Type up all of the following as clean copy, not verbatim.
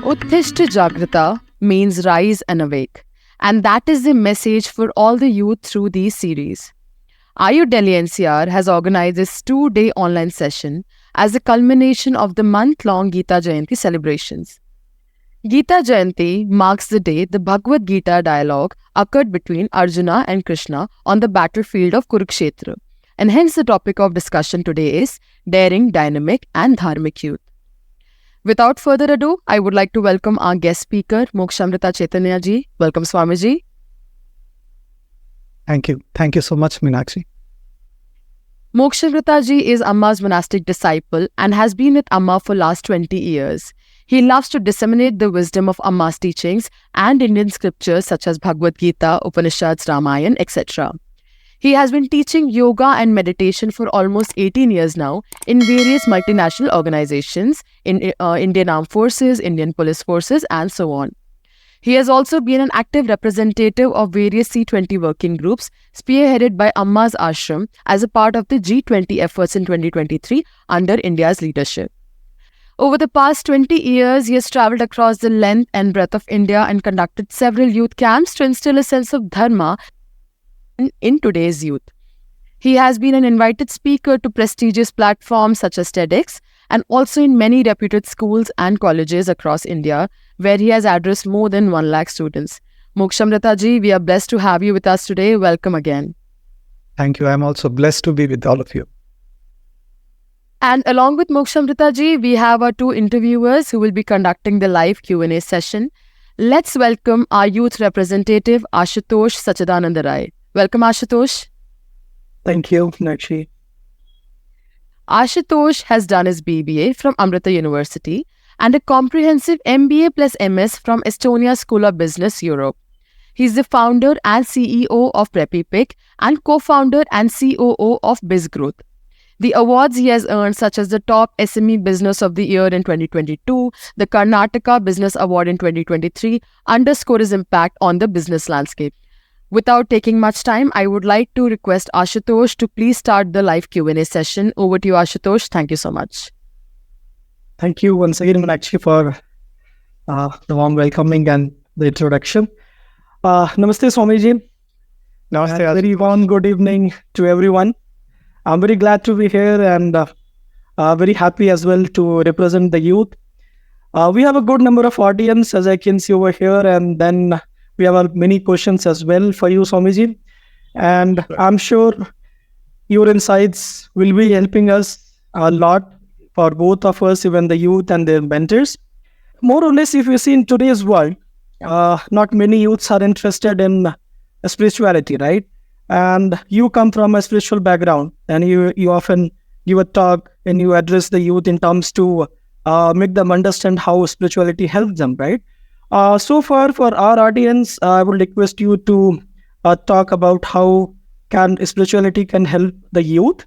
Uttishta Jagrata means rise and awake, and that is the message for all the youth through these series. IU Delhi NCR has organized this 2-day online session as a culmination of the month-long Gita Jayanti celebrations. Gita Jayanti marks the day the Bhagavad Gita dialogue occurred between Arjuna and Krishna on the battlefield of Kurukshetra, and hence the topic of discussion today is daring, dynamic, and dharmic youth. Without further ado, I would like to welcome our guest speaker, Mokshamrita Chaitanya ji. Welcome, Swamiji. Thank you. Thank you so much, Meenakshi. Mokshamrita ji is Amma's monastic disciple and has been with Amma for last 20 years. He loves to disseminate the wisdom of Amma's teachings and Indian scriptures such as Bhagavad Gita, Upanishads, Ramayana, etc. He has been teaching yoga and meditation for almost 18 years now in various multinational organizations, in Indian Armed Forces, Indian Police Forces, and so on. He has also been an active representative of various C20 working groups spearheaded by Amma's ashram as a part of the G20 efforts in 2023 under India's leadership. Over the past 20 years, he has travelled across the length and breadth of India and conducted several youth camps to instill a sense of dharma in today's youth. He has been an invited speaker to prestigious platforms such as TEDx and also in many reputed schools and colleges across India, where he has addressed more than 1 lakh students. Mokshamrita ji, we are blessed to have you with us today. Welcome again. Thank you. I'm also blessed to be with all of you. And along with Mokshamrita ji, we have our 2 interviewers who will be conducting the live Q&A session. Let's welcome our youth representative, Ashutosh Sachidananda Rai. Welcome, Ashutosh. Thank you, Meenakshi. Ashutosh has done his BBA from Amrita University and a comprehensive MBA plus MS from Estonia School of Business, Europe. He is the founder and CEO of PreppyPick and co-founder and COO of BizGrowth. The awards he has earned, such as the Top SME Business of the Year in 2022, the Karnataka Business Award in 2023, underscore his impact on the business landscape. Without taking much time, I would like to request Ashutosh to please start the live Q&A session. Over to you, Ashutosh. Thank you so much. Thank you once again, Meenakshi, for the warm welcoming and the introduction. Namaste, Swamiji. Namaste. Very warm good evening to everyone. I'm very glad to be here and very happy as well to represent the youth. We have a good number of audience, as I can see over here, and then we have many questions as well for you, Swamiji. And I'm sure your insights will be helping us a lot for both of us, even the youth and their mentors. More or less, if you see in today's world, not many youths are interested in spirituality, right? And you come from a spiritual background, and you often give a talk and you address the youth in terms to make them understand how spirituality helps them, right? So far, for our audience, I would request you to talk about how spirituality can help the youth.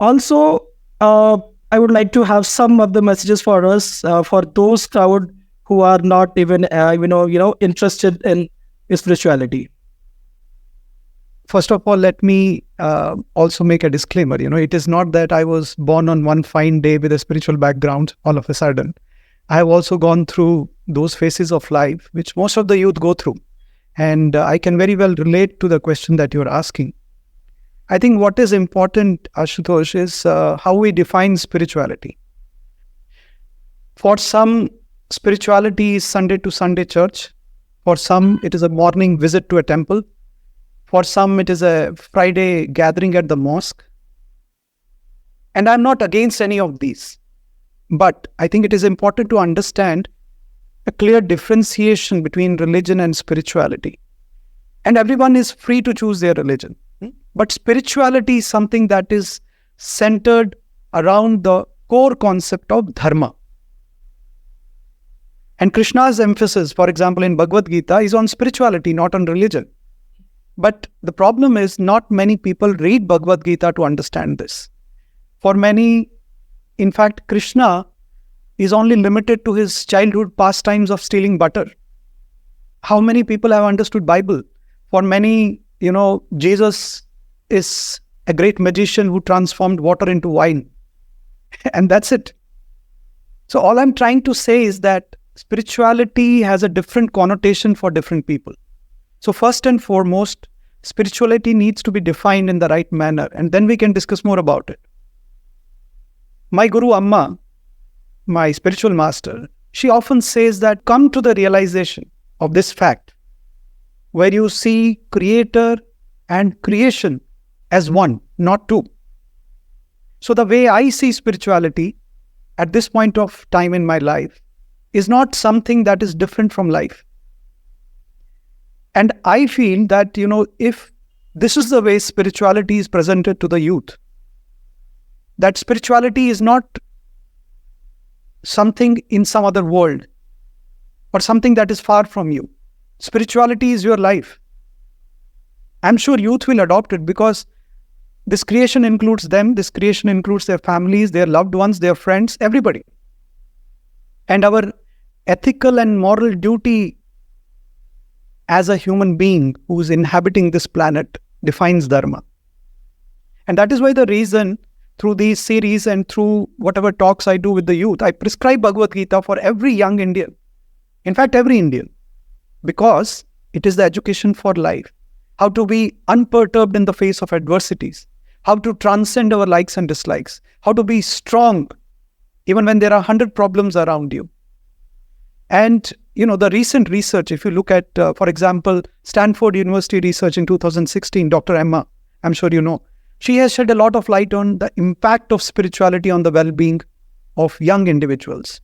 Also, I would like to have some of the messages for us, for those crowd who are not even, interested in spirituality. First of all, let me also make a disclaimer. It is not that I was born on one fine day with a spiritual background all of a sudden. I have also gone through those phases of life which most of the youth go through. And I can very well relate to the question that you're asking. I think what is important, Ashutosh, is how we define spirituality. For some, spirituality is Sunday to Sunday church. For some, it is a morning visit to a temple. For some, it is a Friday gathering at the mosque. And I'm not against any of these. But I think it is important to understand a clear differentiation between religion and spirituality. And everyone is free to choose their religion. But spirituality is something that is centered around the core concept of dharma. And Krishna's emphasis, for example, in Bhagavad Gita is on spirituality, not on religion. But the problem is not many people read Bhagavad Gita to understand this. For many, in fact, Krishna is only limited to his childhood pastimes of stealing butter. How many people have understood Bible? For many, Jesus is a great magician who transformed water into wine. And that's it. So all I'm trying to say is that spirituality has a different connotation for different people. So first and foremost, spirituality needs to be defined in the right manner, and then we can discuss more about it. My Guru Amma, my spiritual master, she often says that come to the realization of this fact, where you see creator and creation as one, not two. So the way I see spirituality at this point of time in my life is not something that is different from life. And I feel that, if this is the way spirituality is presented to the youth, that spirituality is not something in some other world or something that is far from you. Spirituality is your life. I'm sure youth will adopt it because this creation includes them, this creation includes their families, their loved ones, their friends, everybody. And our ethical and moral duty as a human being who is inhabiting this planet defines dharma. And that is why the reason through these series and through whatever talks I do with the youth, I prescribe Bhagavad Gita for every young Indian. In fact, every Indian. Because it is the education for life. How to be unperturbed in the face of adversities. How to transcend our likes and dislikes. How to be strong even when there are 100 problems around you. And, the recent research, if you look at, for example, Stanford University research in 2016, Dr. Emma, I'm sure you know, she has shed a lot of light on the impact of spirituality on the well-being of young individuals.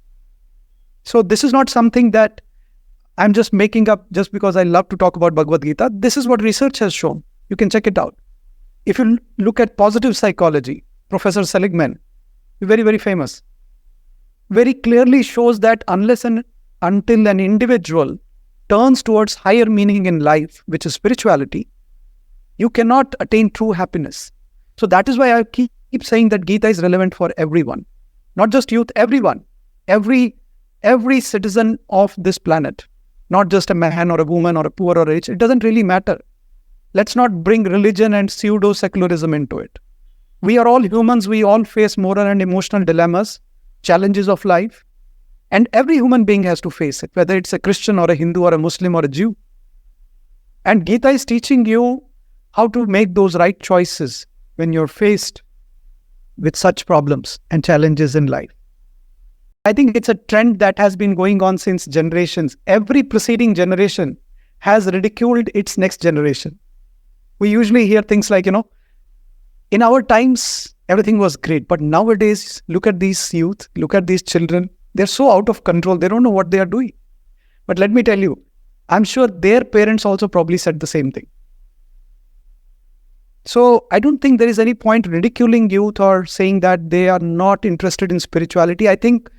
So this is not something that I'm just making up just because I love to talk about Bhagavad Gita. This is what research has shown. You can check it out. If you look at positive psychology, Professor Seligman, very, very famous, very clearly shows that unless and until an individual turns towards higher meaning in life, which is spirituality, you cannot attain true happiness. So that is why I keep saying that Gita is relevant for everyone, not just youth, everyone, every citizen of this planet, not just a man or a woman or a poor or rich. It doesn't really matter. Let's not bring religion and pseudo-secularism into it. We are all humans. We all face moral and emotional dilemmas, challenges of life. And every human being has to face it, whether it's a Christian or a Hindu or a Muslim or a Jew. And Gita is teaching you how to make those right choices when you're faced with such problems and challenges in life. I think it's a trend that has been going on since generations. Every preceding generation has ridiculed its next generation. We usually hear things like, in our times, everything was great. But nowadays, look at these youth, look at these children. They're so out of control. They don't know what they are doing. But let me tell you, I'm sure their parents also probably said the same thing. So I don't think there is any point ridiculing youth or saying that they are not interested in spirituality. I think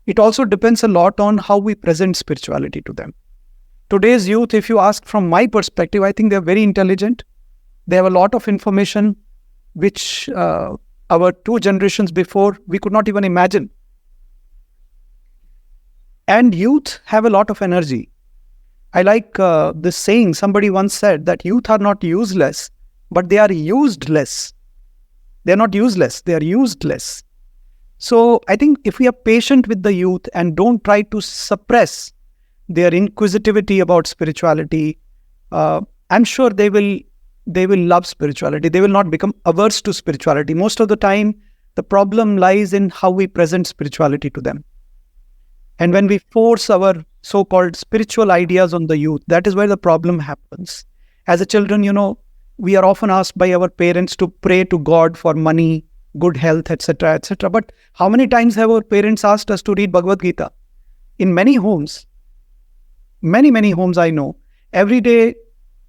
it also depends a lot on how we present spirituality to them. Today's youth, if you ask from my perspective, I think they're very intelligent. They have a lot of information which our two generations before we could not even imagine. And youth have a lot of energy. I like this saying, somebody once said that youth are not useless, but they are used less. They are not useless, they are used less. So I think if we are patient with the youth and don't try to suppress their inquisitivity about spirituality, I'm sure they will love spirituality. They will not become averse to spirituality. Most of the time, the problem lies in how we present spirituality to them. And when we force our so-called spiritual ideas on the youth, that is where the problem happens. As a children, we are often asked by our parents to pray to God for money, good health, etc., etc. But how many times have our parents asked us to read Bhagavad Gita? In many homes, many homes I know, every day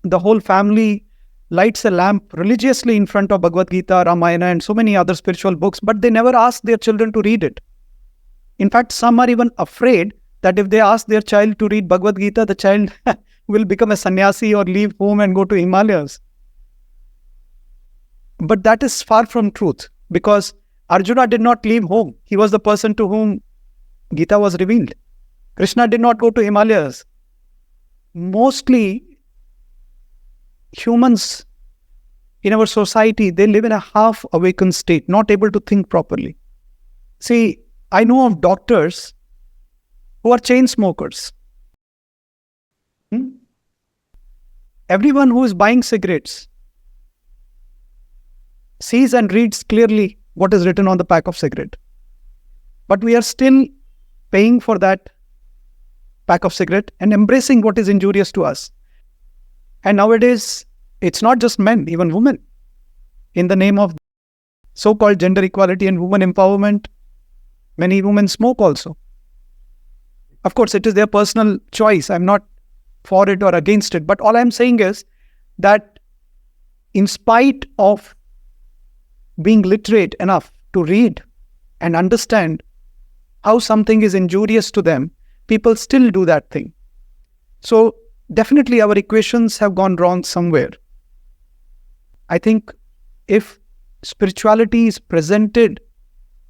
the whole family lights a lamp religiously in front of Bhagavad Gita, Ramayana, and so many other spiritual books, but they never ask their children to read it. In fact, some are even afraid that if they ask their child to read Bhagavad Gita, the child will become a sannyasi or leave home and go to Himalayas. But that is far from truth, because Arjuna did not leave home. He was the person to whom Gita was revealed. Krishna did not go to Himalayas. Mostly, humans in our society, they live in a half awakened state, not able to think properly. See, I know of doctors who are chain smokers. Everyone who is buying cigarettes sees and reads clearly what is written on the pack of cigarette. But we are still paying for that pack of cigarette and embracing what is injurious to us. And nowadays, it's not just men, even women. In the name of so-called gender equality and women empowerment, many women smoke also. Of course, it is their personal choice. I'm not for it or against it. But all I'm saying is that in spite of being literate enough to read and understand how something is injurious to them, people still do that thing. So definitely our equations have gone wrong somewhere. I think if spirituality is presented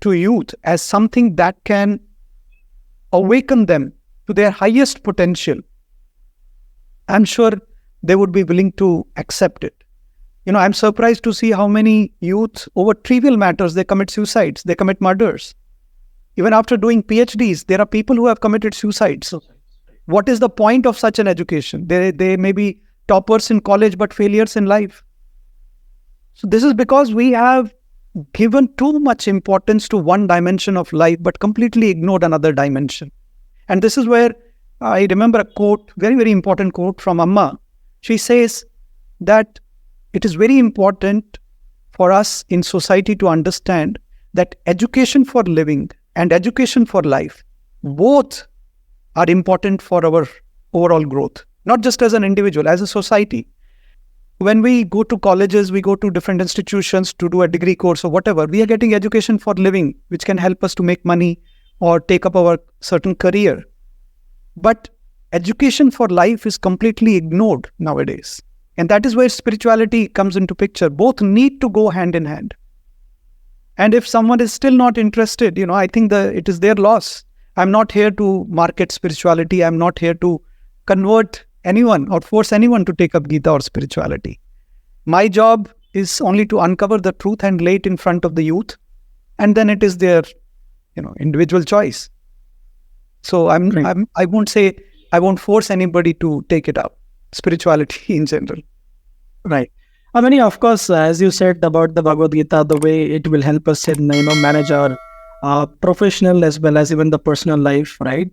to youth as something that can awaken them to their highest potential, I'm sure they would be willing to accept it. I'm surprised to see how many youth over trivial matters, they commit suicides, they commit murders. Even after doing PhDs, there are people who have committed suicides. What is the point of such an education? They may be toppers in college, but failures in life. So this is because we have given too much importance to one dimension of life, but completely ignored another dimension. And this is where I remember a quote, very, very important quote from Amma. She says that it is very important for us in society to understand that education for living and education for life, both are important for our overall growth, not just as an individual, as a society. When we go to colleges, we go to different institutions to do a degree course or whatever, we are getting education for living, which can help us to make money or take up our certain career. But education for life is completely ignored nowadays. And that is where spirituality comes into picture. Both need to go hand in hand. And if someone is still not interested, I think it is their loss. I'm not here to market spirituality. I'm not here to convert anyone or force anyone to take up Gita or spirituality. My job is only to uncover the truth and lay it in front of the youth. And then it is their, individual choice. So I won't say, I won't force anybody to take it up, spirituality in general. Right. I mean, of course, as you said about the Bhagavad Gita, the way it will help us in, manage our professional as well as even the personal life, right?